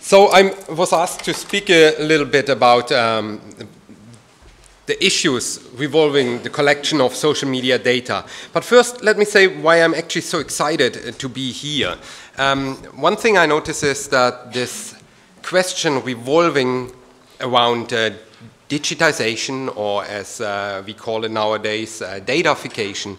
So I was asked to speak a little bit about the issues revolving the collection of social media data. But first, let me say why I'm actually so excited to be here. One thing I notice is that this question revolving around digitization, or as we call it nowadays, datafication,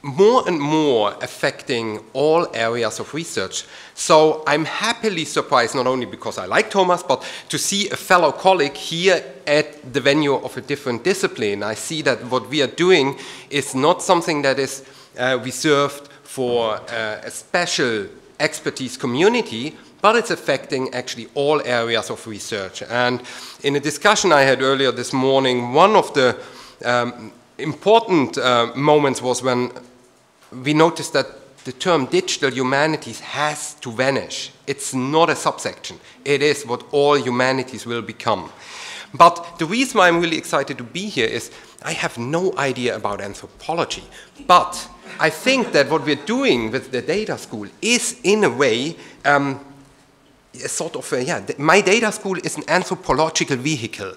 more and more affecting all areas of research. So I'm happily surprised, not only because I like Thomas, but to see a fellow colleague here at the venue of a different discipline. I see that what we are doing is not something that is reserved for a special expertise community, but it's affecting actually all areas of research. And in a discussion I had earlier this morning, one of the important moments was when we noticed that the term digital humanities has to vanish. It's not a subsection. It is what all humanities will become. But the reason why I'm really excited to be here is I have no idea about anthropology. But I think that what we're doing with the data school is, in a way, a sort of, my data school is an anthropological vehicle.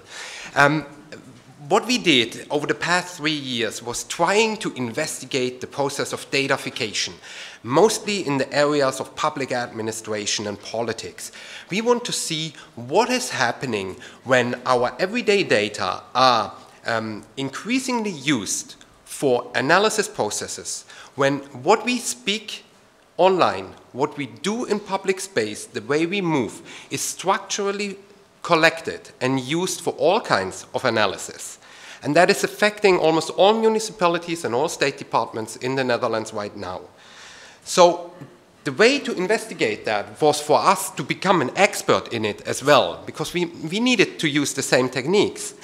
What we did over the past 3 years was trying to investigate the process of datafication, mostly in the areas of public administration and politics. We want to see what is happening when our everyday data are increasingly used for analysis processes, when what we speak online, what we do in public space, the way we move, is structurally collected and used for all kinds of analysis. And that is affecting almost all municipalities and all state departments in the Netherlands right now. So the way to investigate that was for us to become an expert in it as well, because we needed to use the same techniques.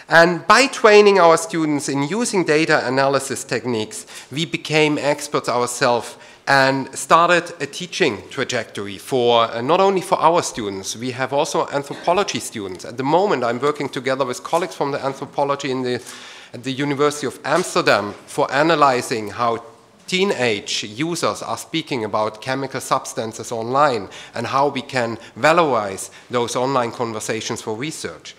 And by training our students in using data analysis techniques, we became experts ourselves and started a teaching trajectory for not only for our students, we have also anthropology students. At the moment, I'm working together with colleagues from the anthropology at the University of Amsterdam for analyzing how teenage users are speaking about chemical substances online and how we can valorize those online conversations for research.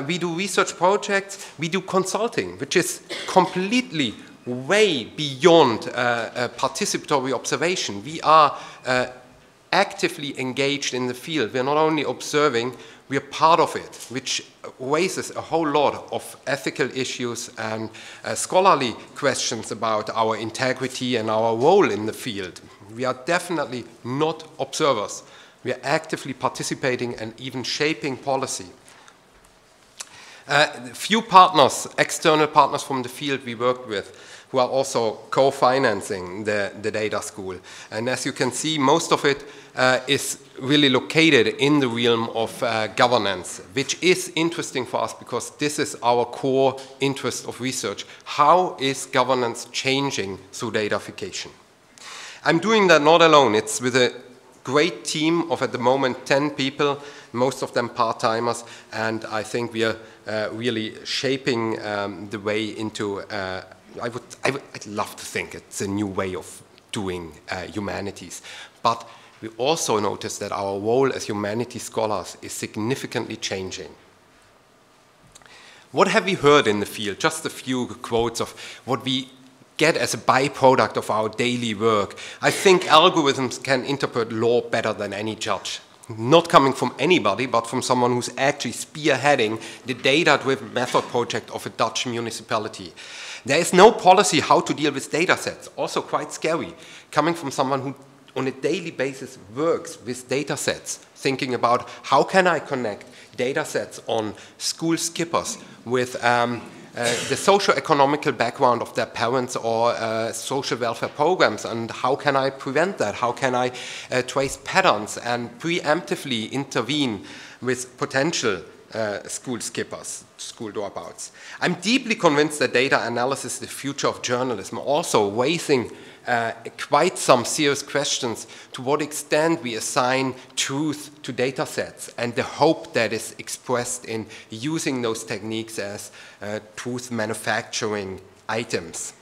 We do research projects, we do consulting, which is completely way beyond participatory observation. We are actively engaged in the field. We're not only observing, we are part of it, which raises a whole lot of ethical issues and scholarly questions about our integrity and our role in the field. We are definitely not observers. We are actively participating and even shaping policy. Few partners, external partners from the field we worked with, who are also co-financing the data school. And as you can see, most of it is really located in the realm of governance, which is interesting for us because this is our core interest of research. How is governance changing through datafication? I'm doing that not alone. It's with a great team of, at the moment, 10 people, most of them part-timers, and I think we are really shaping the way into I'd love to think it's a new way of doing humanities. But we also notice that our role as humanities scholars is significantly changing. What have we heard in the field? Just a few quotes of what we get as a byproduct of our daily work. I think algorithms can interpret law better than any judge. Not coming from anybody, but from someone who's actually spearheading the data-driven method project of a Dutch municipality. There is no policy how to deal with data sets, also quite scary, coming from someone who on a daily basis works with data sets, thinking about how can I connect data sets on school skippers with the socio-economical background of their parents or social welfare programs, and how can I prevent that? How can I trace patterns and preemptively intervene with potential school skippers, school dropouts? I'm deeply convinced that data analysis is the future of journalism, also raising quite some serious questions to what extent we assign truth to data sets and the hope that is expressed in using those techniques as truth manufacturing items.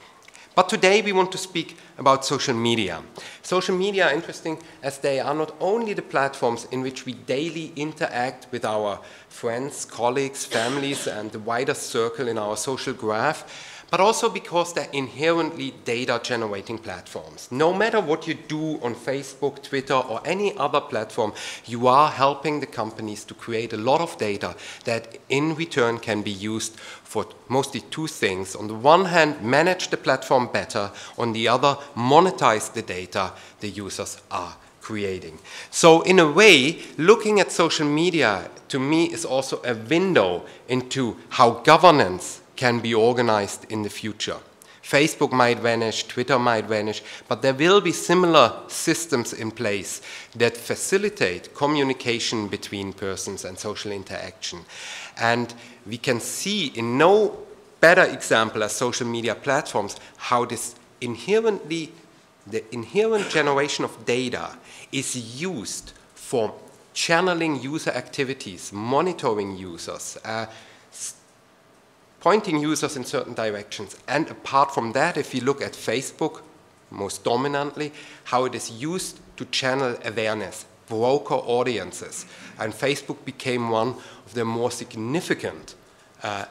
But today we want to speak about social media. Social media are interesting as they are not only the platforms in which we daily interact with our friends, colleagues, families, and the wider circle in our social graph, but also because they're inherently data-generating platforms. No matter what you do on Facebook, Twitter, or any other platform, you are helping the companies to create a lot of data that in return can be used for mostly two things. On the one hand, manage the platform better. On the other, monetize the data the users are creating. So in a way, looking at social media to me is also a window into how governance can be organized in the future. Facebook might vanish, Twitter might vanish, but there will be similar systems in place that facilitate communication between persons and social interaction. And we can see in no better example as social media platforms how this the inherent generation of data is used for channeling user activities, monitoring users, pointing users in certain directions. And apart from that, if you look at Facebook, most dominantly, how it is used to channel awareness, broker audiences. And Facebook became one of the more significant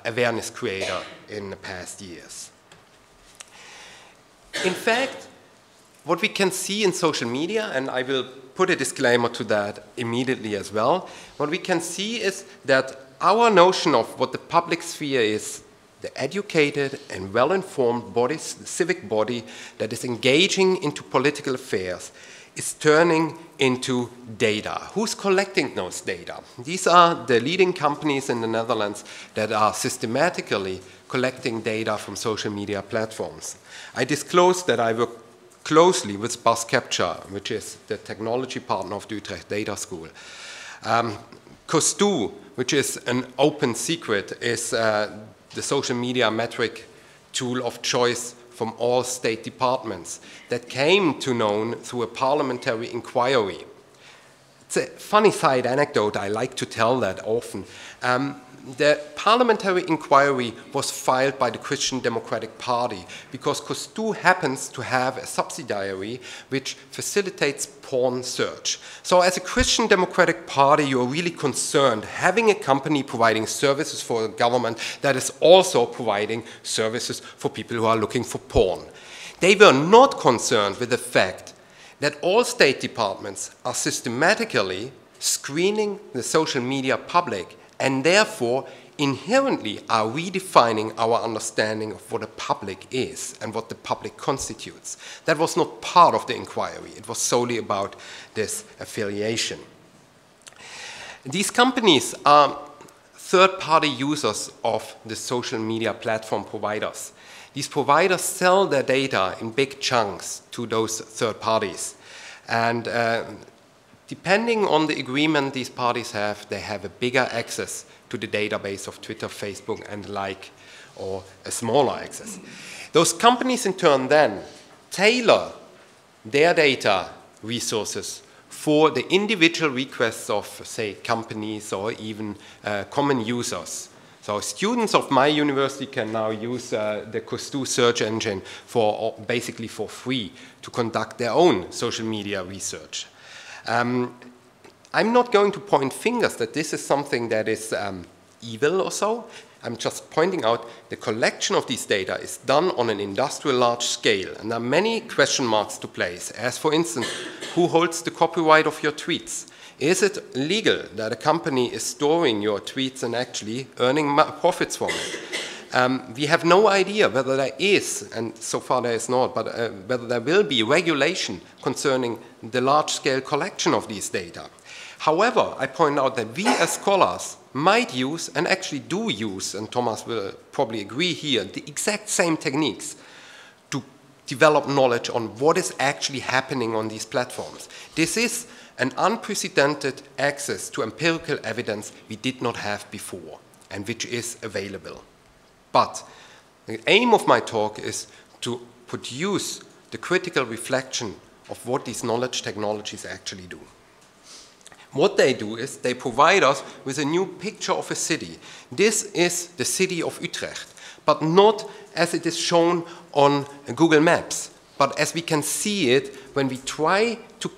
awareness creator in the past years. In fact, what we can see in social media, and I will put a disclaimer to that immediately as well, what we can see is that our notion of what the public sphere is, the educated and well-informed body, civic body that is engaging into political affairs, is turning into data. Who's collecting those data? These are the leading companies in the Netherlands that are systematically collecting data from social media platforms. I disclosed that I work closely with Bas Capture, which is the technology partner of the Utrecht Data School. COS2, which is an open secret, is the social media metric tool of choice from all state departments that came to known through a parliamentary inquiry. It's a funny side anecdote, I like to tell that often. The parliamentary inquiry was filed by the Christian Democratic Party because COS2 happens to have a subsidiary which facilitates porn search. So as a Christian Democratic Party, you're really concerned having a company providing services for a government that is also providing services for people who are looking for porn. They were not concerned with the fact that all state departments are systematically screening the social media public and therefore inherently are redefining our understanding of what a public is and what the public constitutes. That was not part of the inquiry. It was solely about this affiliation. These companies are third-party users of the social media platform providers. These providers sell their data in big chunks to those third parties. And depending on the agreement these parties have, they have a bigger access to the database of Twitter, Facebook, and the like, or a smaller access. Those companies in turn then tailor their data resources for the individual requests of, say, companies or even common users. So students of my university can now use the COS2 search engine for basically for free to conduct their own social media research. I'm not going to point fingers that this is something that is evil or so. I'm just pointing out the collection of these data is done on an industrial large scale, and there are many question marks to place, as for instance, who holds the copyright of your tweets? Is it legal that a company is storing your tweets and actually earning profits from it? We have no idea whether there is, and so far there is not, but whether there will be regulation concerning the large-scale collection of these data. However, I point out that we as scholars might use, and actually do use, and Thomas will probably agree here, the exact same techniques to develop knowledge on what is actually happening on these platforms. This is an unprecedented access to empirical evidence we did not have before, and which is available. But the aim of my talk is to produce the critical reflection of what these knowledge technologies actually do. What they do is they provide us with a new picture of a city. This is the city of Utrecht. but not as it is shown on Google Maps, but as we can see it when we try to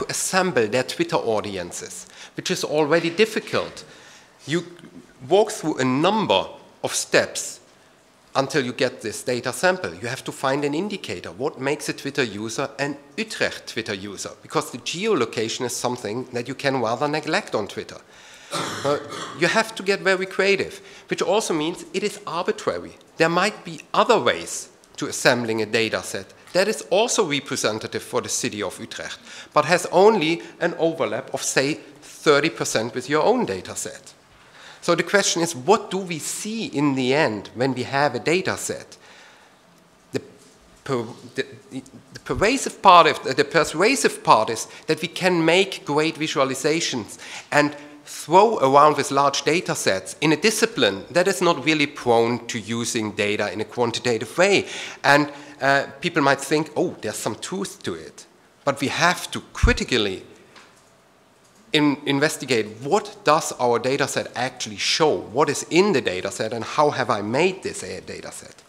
assemble their Twitter audiences, which is already difficult. You walk through a number of steps until you get this data sample. You have to find an indicator. What makes a Twitter user an Utrecht Twitter user? Because the geolocation is something that you can rather neglect on Twitter. You have to get very creative, which also means it is arbitrary. There might be other ways to assembling a data set that is also representative for the city of Utrecht, but has only an overlap of, say, 30% with your own data set. So the question is, what do we see in the end when we have a data set? The persuasive part is that we can make great visualizations and throw around with large data sets in a discipline that is not really prone to using data in a quantitative way. And people might think, oh, there's some truth to it. But we have to critically investigate what does our data set actually show, what is in the data set, and how have I made this data set.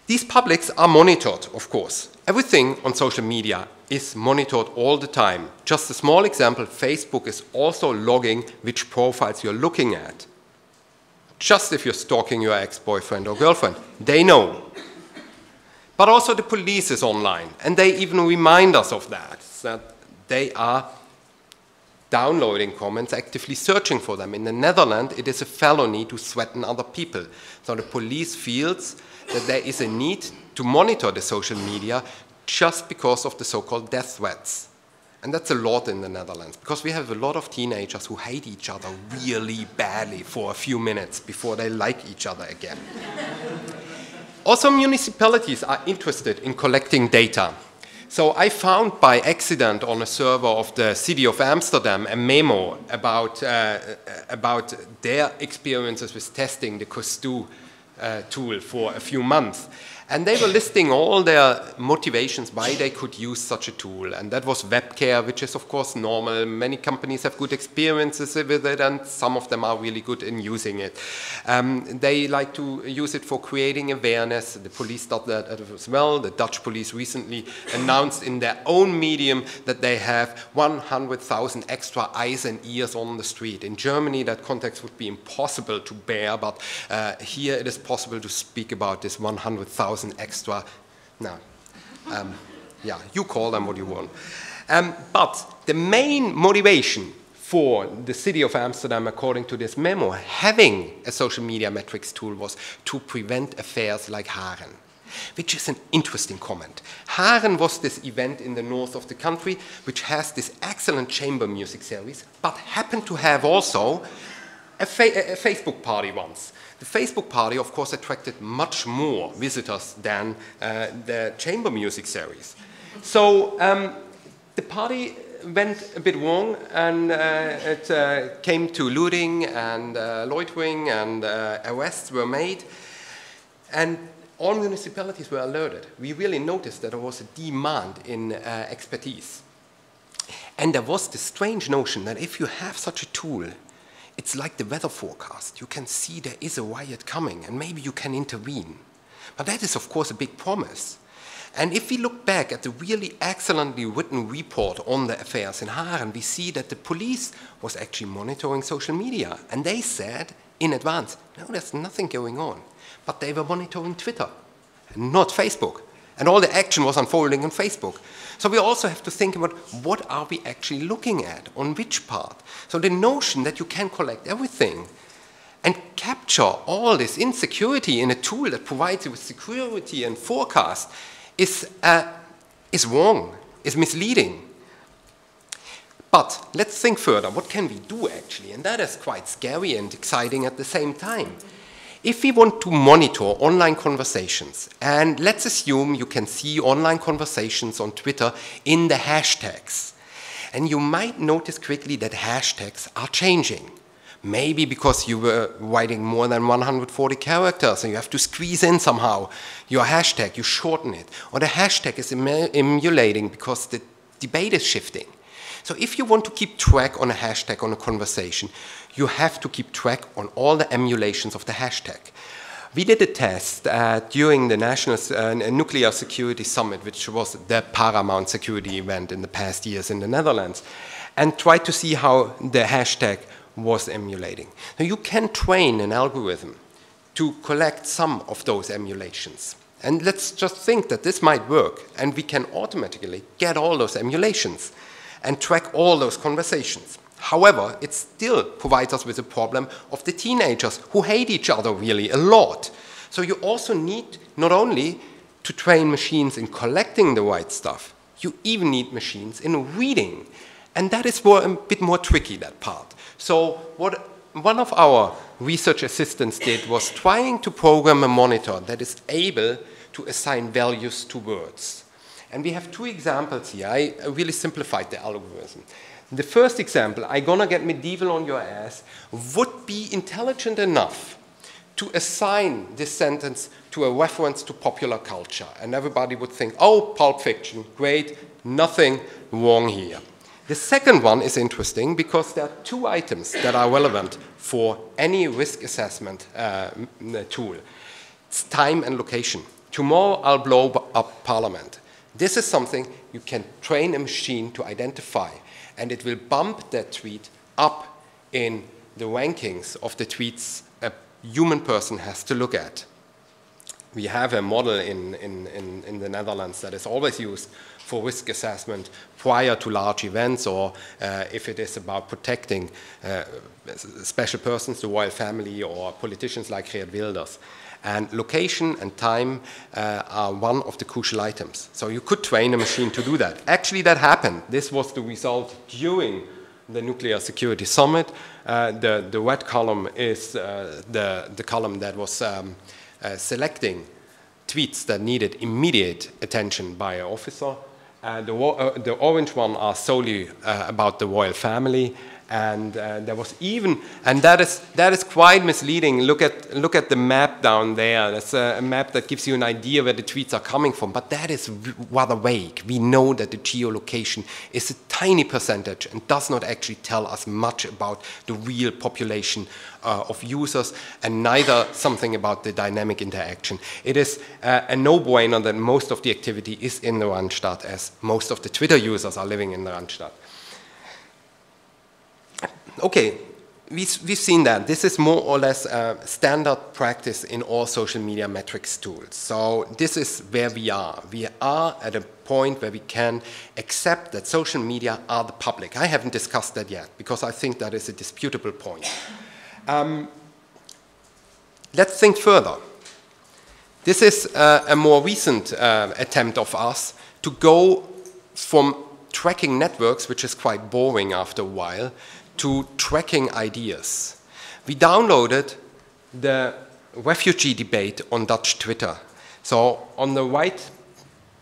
These publics are monitored, of course. Everything on social media is monitored all the time. Just a small example, Facebook is also logging which profiles you're looking at. Just if you're stalking your ex-boyfriend or girlfriend, they know. But also the police is online, and they even remind us of that they are downloading comments, actively searching for them. In the Netherlands, it is a felony to threaten other people. So the police feels that there is a need to monitor the social media just because of the so-called death threats. And that's a lot in the Netherlands, because we have a lot of teenagers who hate each other really badly for a few minutes before they like each other again. Also, municipalities are interested in collecting data. So I found by accident on a server of the city of Amsterdam a memo about their experiences with testing the Costu tool for a few months. And they were listing all their motivations why they could use such a tool. And that was web care, which is of course normal. Many companies have good experiences with it, and some of them are really good in using it. They like to use it for creating awareness. The police did that as well. The Dutch police recently announced in their own medium that they have 100,000 extra eyes and ears on the street. In Germany, that context would be impossible to bear, but here it is possible to speak about this 100,000 extra. Now, yeah, you call them what you want. But the main motivation for the city of Amsterdam, according to this memo, having a social media metrics tool was to prevent affairs like Haren, which is an interesting comment. Haren was this event in the north of the country, which has this excellent chamber music series, but happened to have also a Facebook party once. The Facebook party, of course, attracted much more visitors than the chamber music series. So the party went a bit wrong, and it came to looting and loitering, and arrests were made. And all municipalities were alerted. We really noticed that there was a demand in expertise. And there was this strange notion that if you have such a tool, it's like the weather forecast. You can see there is a riot coming, and maybe you can intervene. But that is, of course, a big promise. And if we look back at the really excellently written report on the affairs in Haren, we see that the police was actually monitoring social media. And they said in advance, no, there's nothing going on. But they were monitoring Twitter, and not Facebook. And all the action was unfolding on Facebook. So we also have to think about what are we actually looking at, on which part. So the notion that you can collect everything and capture all this insecurity in a tool that provides you with security and forecast is wrong, is misleading. But let's think further. What can we do actually? And that is quite scary and exciting at the same time. If we want to monitor online conversations, and let's assume you can see online conversations on Twitter in the hashtags, and you might notice quickly that hashtags are changing. Maybe because you were writing more than 140 characters and you have to squeeze in somehow your hashtag, you shorten it. Or the hashtag is emulating because the debate is shifting. So if you want to keep track on a hashtag on a conversation, you have to keep track on all the emulations of the hashtag. We did a test during the National Nuclear Security Summit, which was the paramount security event in the past years in the Netherlands, and tried to see how the hashtag was emulating. Now, you can train an algorithm to collect some of those emulations. And let's just think that this might work, and we can automatically get all those emulations and track all those conversations. However, it still provides us with a problem of the teenagers who hate each other really a lot. So you also need not only to train machines in collecting the right stuff, you even need machines in reading. And that is a bit more tricky, that part. So what one of our research assistants did was trying to program a monitor that is able to assign values to words. And we have two examples here. I really simplified the algorithm. The first example, "I'm gonna get medieval on your ass," would be intelligent enough to assign this sentence to a reference to popular culture. And everybody would think, oh, Pulp Fiction, great, nothing wrong here. The second one is interesting because there are two items that are relevant for any risk assessment tool. It's time and location. Tomorrow I'll blow up Parliament. This is something you can train a machine to identify, and it will bump that tweet up in the rankings of the tweets a human person has to look at. We have a model in the Netherlands that is always used for risk assessment prior to large events, or if it is about protecting special persons, the royal family, or politicians like Geert Wilders. And location and time are one of the crucial items. So you could train a machine to do that. Actually, that happened. This was the result during the Nuclear Security Summit. The red column is the column that was selecting tweets that needed immediate attention by an officer. The orange one are solely about the royal family. And there was even, and that is quite misleading. Look at the map down there. That's a map that gives you an idea where the tweets are coming from, but that is rather vague. We know that the geolocation is a tiny percentage and does not actually tell us much about the real population of users, and neither something about the dynamic interaction. It is a no-brainer that most of the activity is in the Randstadt, as most of the Twitter users are living in the Randstadt. Okay, we've seen that. This is more or less standard practice in all social media metrics tools. So this is where we are. We are at a point where we can accept that social media are the public. I haven't discussed that yet because I think that is a disputable point. Let's think further. This is a more recent attempt of us to go from tracking networks, which is quite boring after a while, to tracking ideas. We downloaded the refugee debate on Dutch Twitter. So on the right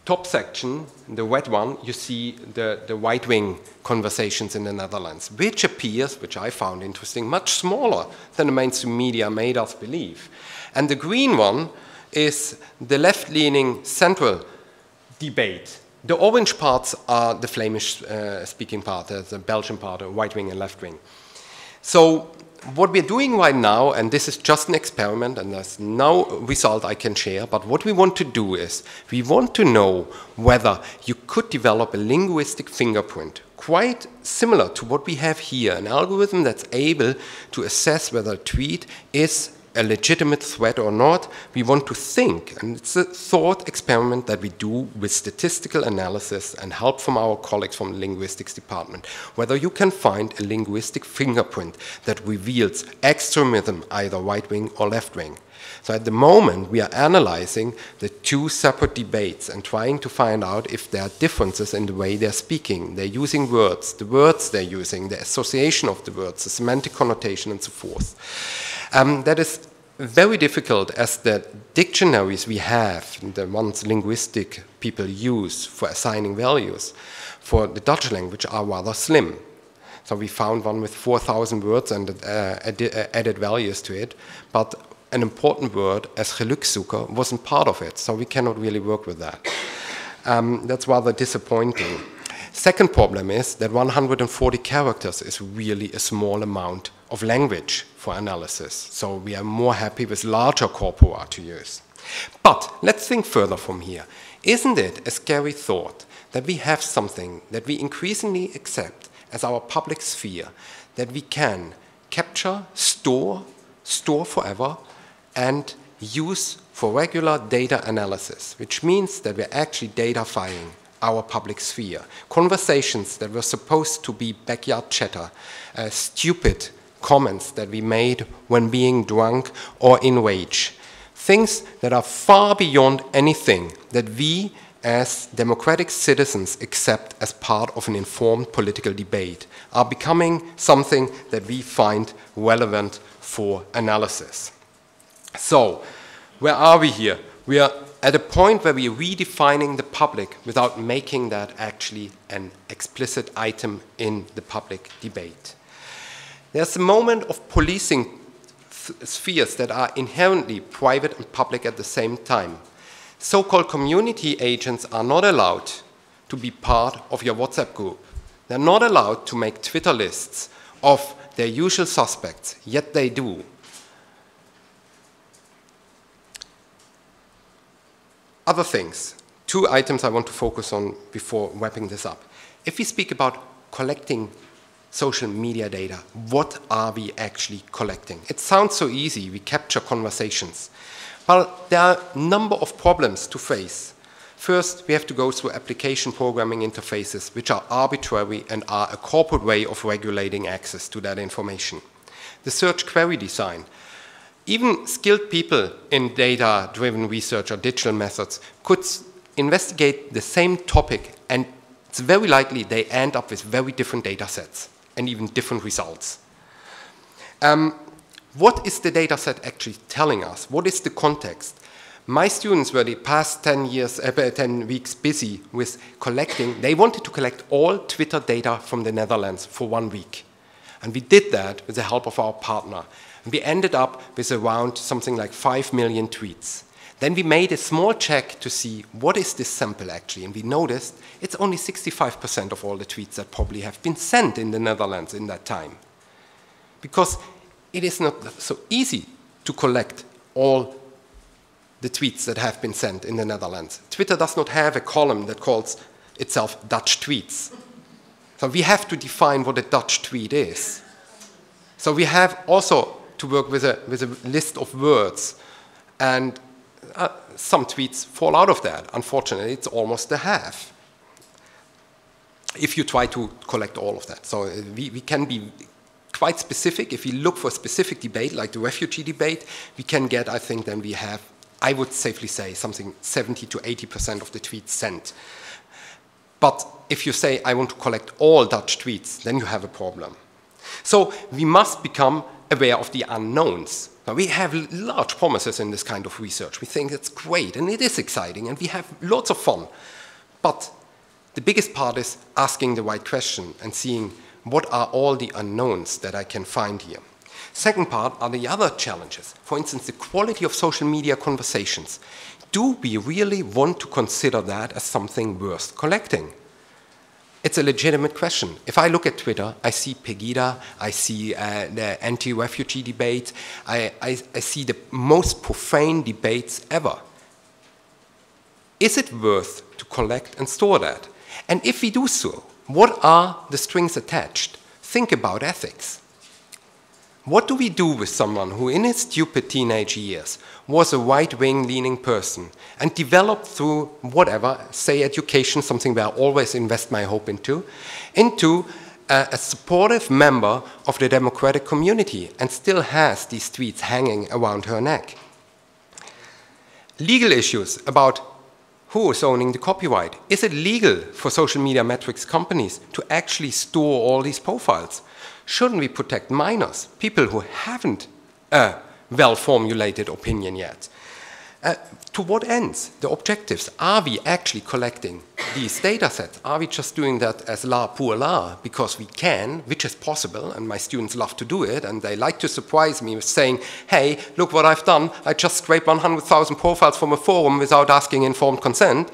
top section, the red one, you see the right-wing conversations in the Netherlands, which appears, which I found interesting, much smaller than the mainstream media made us believe. And the green one is the left-leaning central debate. The orange parts are the Flemish-speaking part, the Belgian part, right-wing and left-wing. So what we're doing right now, and this is just an experiment, and there's no result I can share, but what we want to do is, we want to know whether you could develop a linguistic fingerprint, quite similar to what we have here, an algorithm that's able to assess whether a tweet is a legitimate threat or not. We want to think, and it's a thought experiment that we do with statistical analysis and help from our colleagues from the linguistics department, whether you can find a linguistic fingerprint that reveals extremism, either right-wing or left-wing. So at the moment, we are analyzing the two separate debates and trying to find out if there are differences in the way they're speaking. They're using words, the words they're using, the association of the words, the semantic connotation, and so forth. That is very difficult, as the dictionaries we have, the ones linguistic people use for assigning values, for the Dutch language are rather slim. So we found one with 4,000 words and added values to it, but an important word as gelukszoeker wasn't part of it, so we cannot really work with that. That's rather disappointing. Second problem is that 140 characters is really a small amount of language for analysis. So we are more happy with larger corpora to use. But let's think further from here. Isn't it a scary thought that we have something that we increasingly accept as our public sphere, that we can capture, store forever, and use for regular data analysis, which means that we're actually datafying our public sphere. Conversations that were supposed to be backyard chatter, stupid comments that we made when being drunk or in rage. Things that are far beyond anything that we as democratic citizens accept as part of an informed political debate are becoming something that we find relevant for analysis. So, where are we here? We are at a point where we are redefining the public without making that actually an explicit item in the public debate. There's a moment of policing spheres that are inherently private and public at the same time. So-called community agents are not allowed to be part of your WhatsApp group. They're not allowed to make Twitter lists of their usual suspects, yet they do. Other things, 2 items I want to focus on before wrapping this up. If we speak about collecting social media data, what are we actually collecting? It sounds so easy, we capture conversations. But there are a number of problems to face. First, we have to go through application programming interfaces, which are arbitrary and are a corporate way of regulating access to that information. The search query design. Even skilled people in data-driven research or digital methods could investigate the same topic, and it's very likely they end up with very different data sets and even different results. What is the data set actually telling us? What is the context? My students were the past 10 weeks busy with collecting. They wanted to collect all Twitter data from the Netherlands for 1 week. And we did that with the help of our partner. And we ended up with around something like 5 million tweets. Then we made a small check to see what is this sample actually. And we noticed it's only 65% of all the tweets that probably have been sent in the Netherlands in that time. Because it is not so easy to collect all the tweets that have been sent in the Netherlands. Twitter does not have a column that calls itself Dutch tweets. So we have to define what a Dutch tweet is. So we have also to work with a list of words, and some tweets fall out of that. Unfortunately, it's almost a half if you try to collect all of that. So we can be quite specific. If we look for a specific debate, like the refugee debate, we can get, I think, then we have, I would safely say, something 70 to 80% of the tweets sent. But if you say, I want to collect all Dutch tweets, then you have a problem. So we must become aware of the unknowns. Now, we have large promises in this kind of research. We think it's great, and it is exciting, and we have lots of fun. But the biggest part is asking the right question and seeing what are all the unknowns that I can find here. Second part are the other challenges. For instance, the quality of social media conversations. Do we really want to consider that as something worth collecting? It's a legitimate question. If I look at Twitter, I see Pegida, I see the anti-refugee debate, I see the most profane debates ever. Is it worth to collect and store that? And if we do so, what are the strings attached? Think about ethics. What do we do with someone who in his stupid teenage years was a right-wing leaning person and developed through whatever, say education, something where I always invest my hope into a supportive member of the democratic community and still has these tweets hanging around her neck? Legal issues about who is owning the copyright. Is it legal for social media metrics companies to actually store all these profiles? Shouldn't we protect minors, people who haven't a well-formulated opinion yet? To what ends? The objectives. Are we actually collecting these data sets? Are we just doing that as la pour la because we can, which is possible, and my students love to do it, and they like to surprise me with saying, hey, look what I've done. I just scraped 100,000 profiles from a forum without asking informed consent.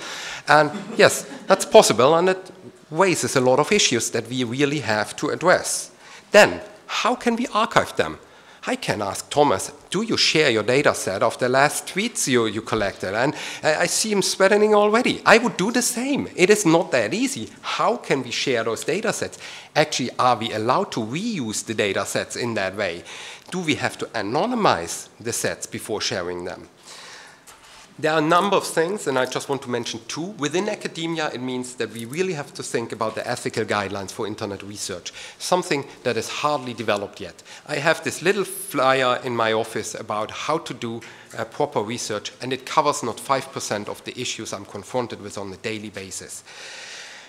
And yes, that's possible, and it raises a lot of issues that we really have to address. Then, how can we archive them? I can ask Thomas, do you share your data set of the last tweets you collected? And I see him sweating already. I would do the same. It is not that easy. How can we share those data sets? Actually, are we allowed to reuse the data sets in that way? Do we have to anonymize the sets before sharing them? There are a number of things, and I just want to mention two. Within academia, it means that we really have to think about the ethical guidelines for internet research, something that is hardly developed yet. I have this little flyer in my office about how to do proper research, and it covers not 5% of the issues I'm confronted with on a daily basis.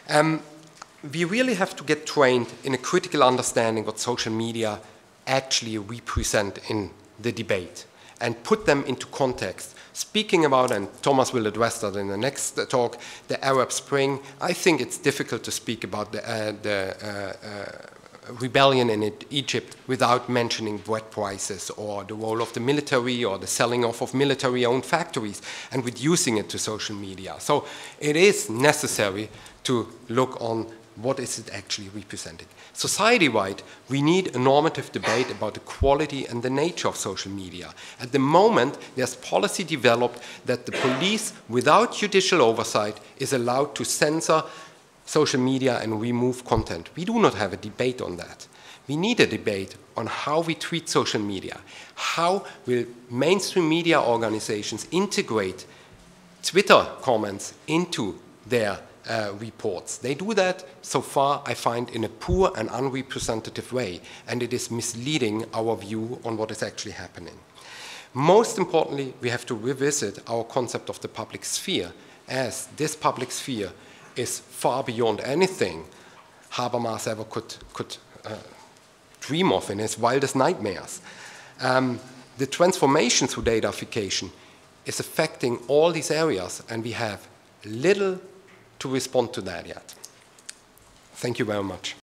We really have to get trained in a critical understanding what social media actually represent in the debate and put them into context. Speaking about, and Thomas will address that in the next talk, the Arab Spring, I think it's difficult to speak about the rebellion in Egypt without mentioning bread prices or the role of the military or the selling off of military-owned factories and reducing it to social media. So it is necessary to look on what is it actually representing. Society-wide, we need a normative debate about the quality and the nature of social media. At the moment, there's policy developed that the police, without judicial oversight, is allowed to censor social media and remove content. We do not have a debate on that. We need a debate on how we treat social media. How will mainstream media organizations integrate Twitter comments into their reports? They do that, so far, I find, in a poor and unrepresentative way, and it is misleading our view on what is actually happening. Most importantly, we have to revisit our concept of the public sphere, as this public sphere is far beyond anything Habermas ever could dream of in his wildest nightmares. The transformation through datafication is affecting all these areas, and we have little to respond to that yet. Thank you very much.